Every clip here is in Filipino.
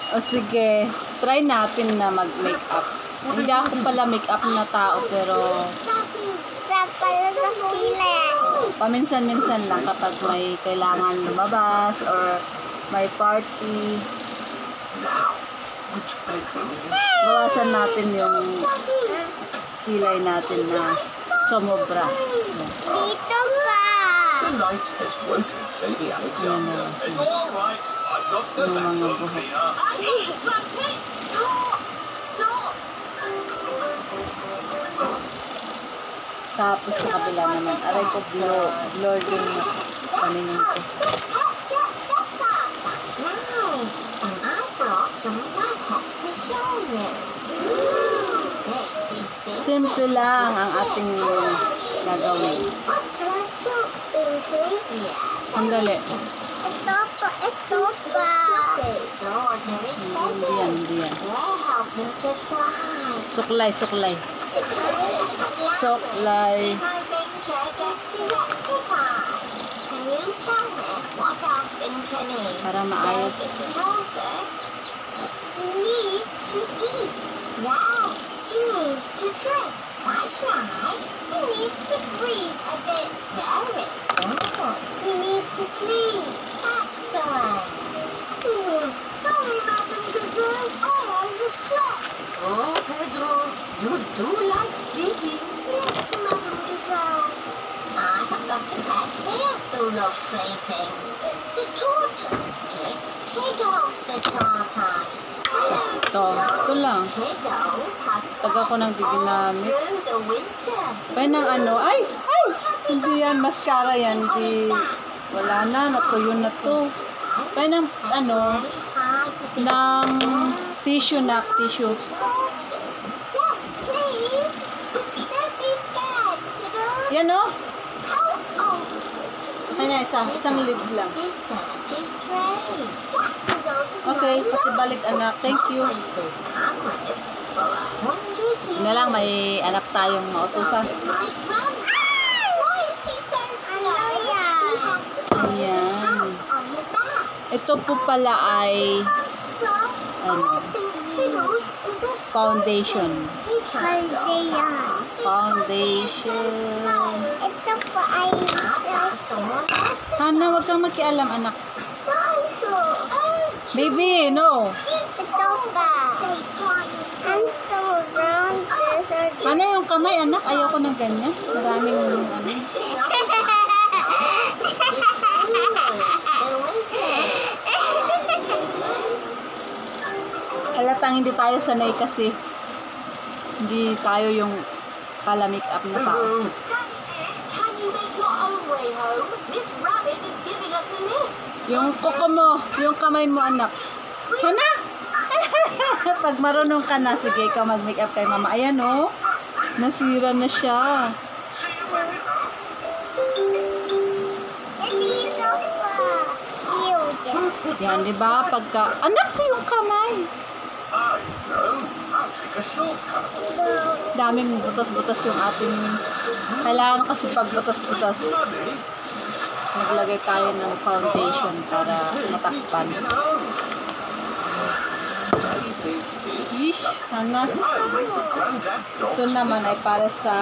O sige, try natin na mag-makeup. Hindi ako pala makeup na tao, pero Sa pala sa kilay. paminsan-minsan lang kapag may kailangan lumabas or may party. Bawasan natin yung kilay natin na sumobra. Dito pa. The light has woken Lady Alexandra. It's all right. I've got the Yung mga vacuum buhok. cleaner. I need a trumpet. Stop. Stop. Tapos sa kabila naman, aray ko blur yung paningin ko. Let's get better. That's right. And I brought some blackheads to show you. This is big. Simple lang ang ating gagawin. Sandali. Ito pa, ito pa. Those are its Hindi yan, hindi yan. They help me to fly. Suklay, suklay. Suklay. My Binker gets his exercise. Can you tell me what else Binker needs? Para maayos. So it's healthy? He needs to eat. Yes, he needs to drink. That's right. He needs to breathe a bit. Very good. He needs to sleep. Excellent. Sorry, Madam Gazelle. I overslept. Oh, Pedro, you do like sleeping. Yes, Madam Gazelle. I have got a pet here who loves sleeping. It's a tortoise. It's Tiddles the tortoise. Tapos ito lang. Tiddles has Pag ako nang ginamit. through the winter. Pwede ng ano, ay! Hindi yan, mascara yan. Di, wala na, natuyo na to. Pwede ng ano, ng tissue na, tissue. Yes, please. Don't be scared, Tiddles. Yan o. How old is Ay na, isang lips lang. this dirty tray? Yes, Tiddles. Okay, pakibalik anak. Thank you. Yun na lang, may anak tayong mautusan. My grandpa. Why is he so slow? He has to carry his Ayan. house on his back. Ito po pala ay Slow. Ano? I think Tiddles is a foundation. He can't go. Foundation. Ito po ay someone else to Hana, wag kang makialam, anak. dinosaur. Baby, no. Ito pa. I'm so round desert. Paano yung kamay, anak? Ayoko ng ganyan. Maraming ano. Halatang hindi tayo sanay kasi. Hindi tayo yung pala-make-up na tao. Can you make your own way home? Miss Rabbit is giving us a lift. Yung kuko mo, yung kamay mo, anak. Hana! Pag marunong ka na, sige, ikaw mag-makeup kay mama. Ayan, oh. Nasira na siya. Dito pa. Yan, di ba? Pagka... Anak ko yung kamay. I know. I'll take a shortcut. Daming butas-butas yung ating... Kailangan kasi pag butas-butas, Bloody. maglagay tayo ng foundation para matakpan. Yish, Hana. I'll make the granddad Ito dog. naman ay para sa...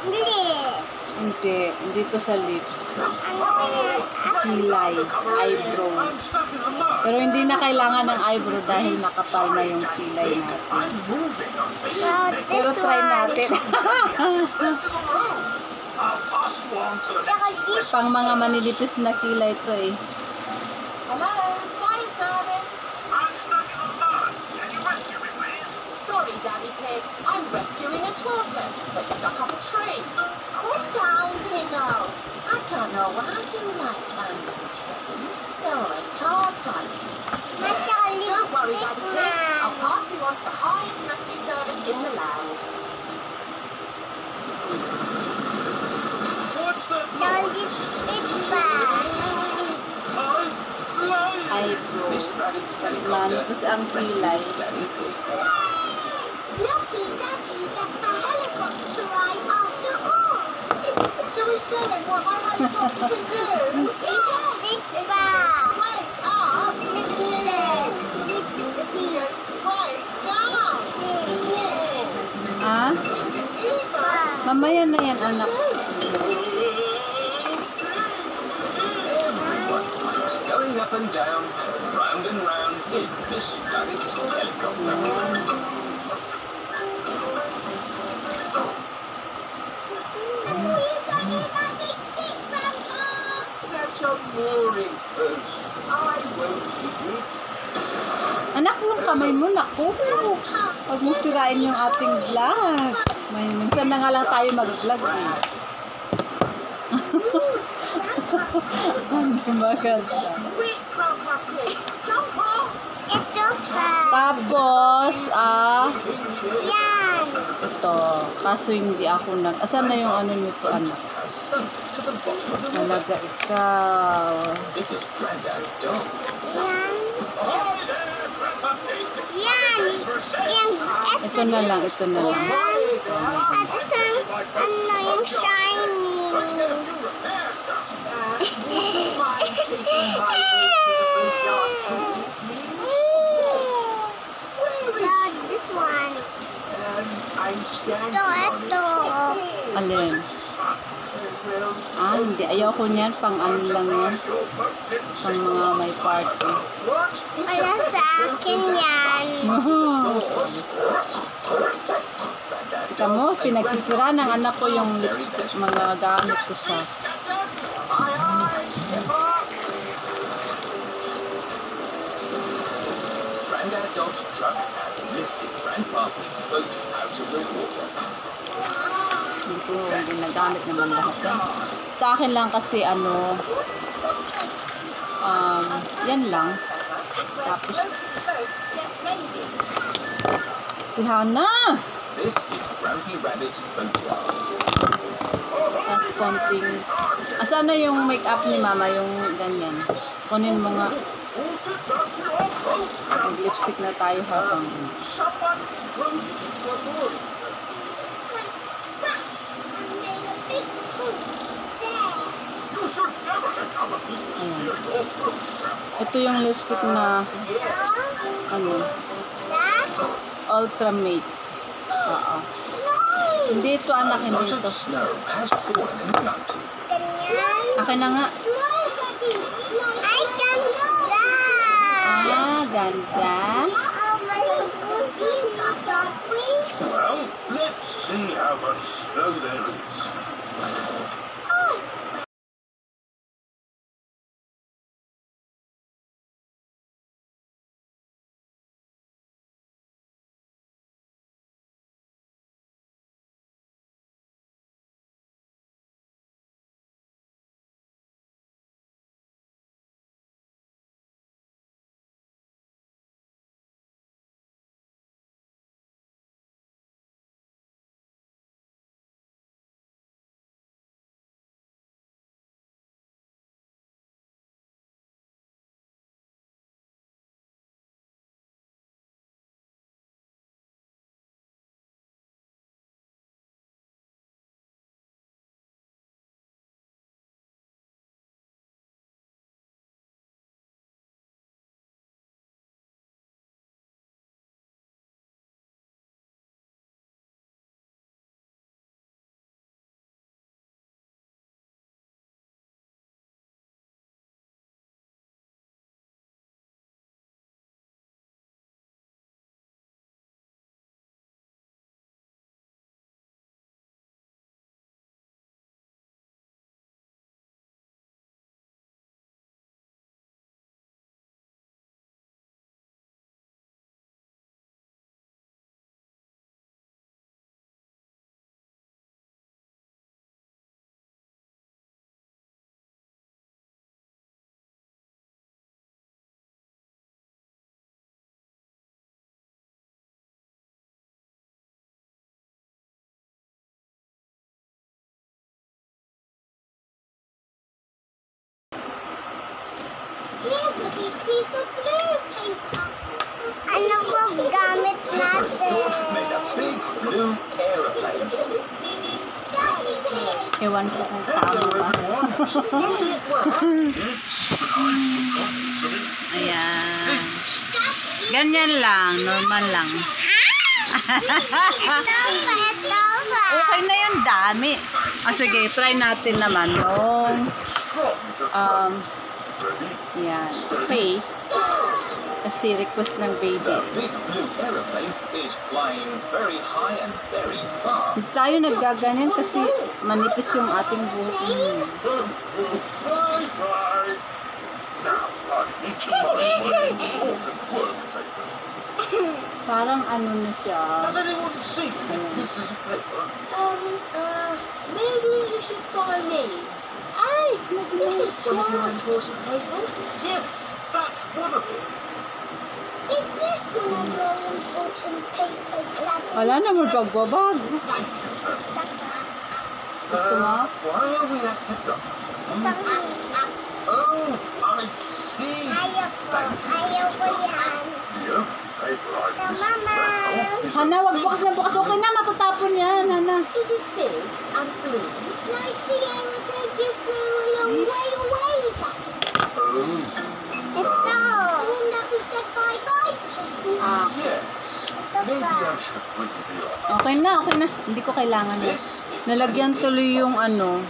Lips. Hindi, dito sa lips. Ano ba yan? Kilay, eyebrow. I'm stuck in the mud. Pero hindi na kailangan ng eyebrow dahil nakapal na yung kilay natin. I'm moving on the Oh, Pero this try one. natin. rest of the room. I'll pass you on to the Tsaka next. this. Pang mga manilipis na kilay to eh. Hello, fire service. I'm stuck in the mud. Can you rescue me, please? Sorry, Daddy Pig. I'm rescuing a tortoise that's stuck up a tree. Calm down, Tiddles. I don't know why you like climbing trees. You're a tortoise. Don't worry, Daddy Pig. I'll pass you on to the highest rescue service in the land. What's that Your noise? lipstick pa. I'm flying. Eyebrow. Miss Rabbit's helicopter. Manipis ang kilay. Daddy Pig. Lucky Daddy gets a helicopter ride after all. Shall we show him what my helicopter can do? Lipstick pa. Wait up! Lipstick. Mamaya na yan, anak. Everyone likes going up and down and round in Miss Rabbit's helicopter. That's a mooring post. I won't hit it. Anak, yung kamay mo, naku. Huwag mong sirain yung ating vlog. Minsan na nga lang tayo mag-vlog eh. Ang maganda. Ito pa. Tapos, Yan. ito. Kaso hindi ako asan na yung ano nito, anak? Sunk to the bottom of the Talaga ikaw. Because Grandad dog. Yan. Hi there, Grandpa Pig. Yan. Yan. Ito na lang, ito na lang. Yan. At isang, ano, yung shiny. Repairs done. Not this one. Ito. Alin? Hindi. Ayaw ko niyan. Pang ano lang yan. Pang mga may party. Wala sa akin yan. Kita mo, pinagsisira ng anak ko yung lipstick. Mga gamit ko sa... Grandad dog's truck had lifted Grandpa Pig's boat out of the water. Hindi ko ginagamit naman lahat yan. Sa akin lang kasi ano... yan lang. Tapos... Si Hana! This is Grumpy Rabbit's boatyard. Tapos konting... Asan na yung make-up ni Mama? Yung ganyan. Kunin mo nga. Mag-lipstick na tayo habang... You should never become a business to your program. Ito yung lipstick na... Ano? Ultramate. Oo. Hindi ito, anak. A Hindi lot ito. of snow has fallen in the mountain. Akin na nga. Ay, ganda! Ganda. Well, let's see how much snow there is. Here's a big piece of blue paper. Ano po gamit George made a natin? big blue aeroplane. Daddy Pig. Ewan ko kung tama ba. Ayan. Ganyan lang. Normal lang. Okay na yun, dami. Sige, try natin naman yung yan. Okay. Kasi request ng baby. The big blue aeroplane is flying very high and very far. Hindi tayo naggaganyan kasi manipis yung ating buhok. Bye bye. Now I need to find my important work papers. Parang ano na siya. Has anyone seen the pieces of paper? Maybe you should follow me. Hey, is this one of your important papers? Yes, that's one of them. Is this one of your important papers, Daddy? Wala naman pagbabag. Thank you. Gusto mo? Why are we at the dock? Oh, I see. Ayaw ko yan. The only paper I've missed Mama. now is Hana, wag bukas na bukas. Okay na, matatapon yan, Hana. Is it big and blue? Like the aeroplane you flew a long way away, Daddy. Oh, Ito. Yung that we said bye-bye to. Ah, yes. Maybe I should bring the office. okay na, okay na. Hindi ko kailangan yan. This is Nalagyan tuloy yung ano.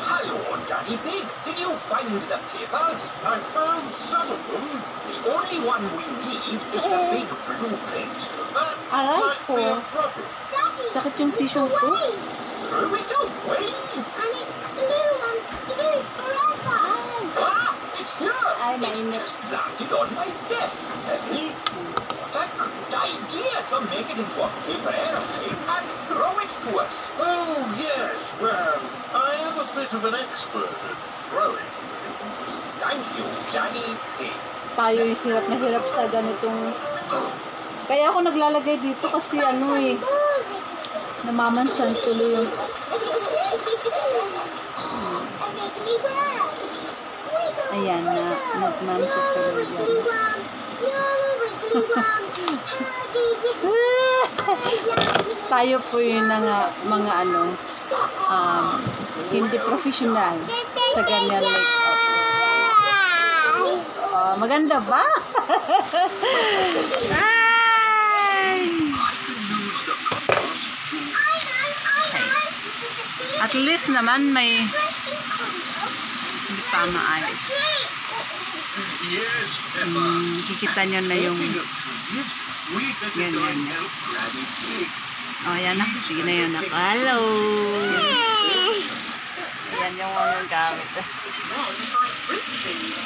Hello, Daddy Pig. Did you find the papers? I found some of them. The only one we need is the big blueprint. That Aray might ko. be a problem. Daddy, Sakit yung tissue ko. wait. Throw it away. And it's blue and blue forever. Ah, it's here. Ay, It mainit. just landed on my desk. Hey, what a good idea to make it into a paper aeroplane and throw it to us. Oh, yes. Well, I am a bit of an expert at throwing things. Thank you, Daddy Pig. Tayo yung hirap na hirap sa ganitong... Kaya ako naglalagay dito kasi ano eh, namamansyan tuloy yung... Ayan, nagmansyan tuloy yan. Tayo po yung mga ano, hindi professional sa ganyan makeup. Maganda ba? Ay! At least naman may hindi pa maayos. Yes, Peppa. Kikita nyo na yung Speaking of trees, we better Yan, go yan, and yan. help Granny Pig. oh yan na, sige na yun ako. Hello! Yan yung mga gamit. It's where you find fruit trees.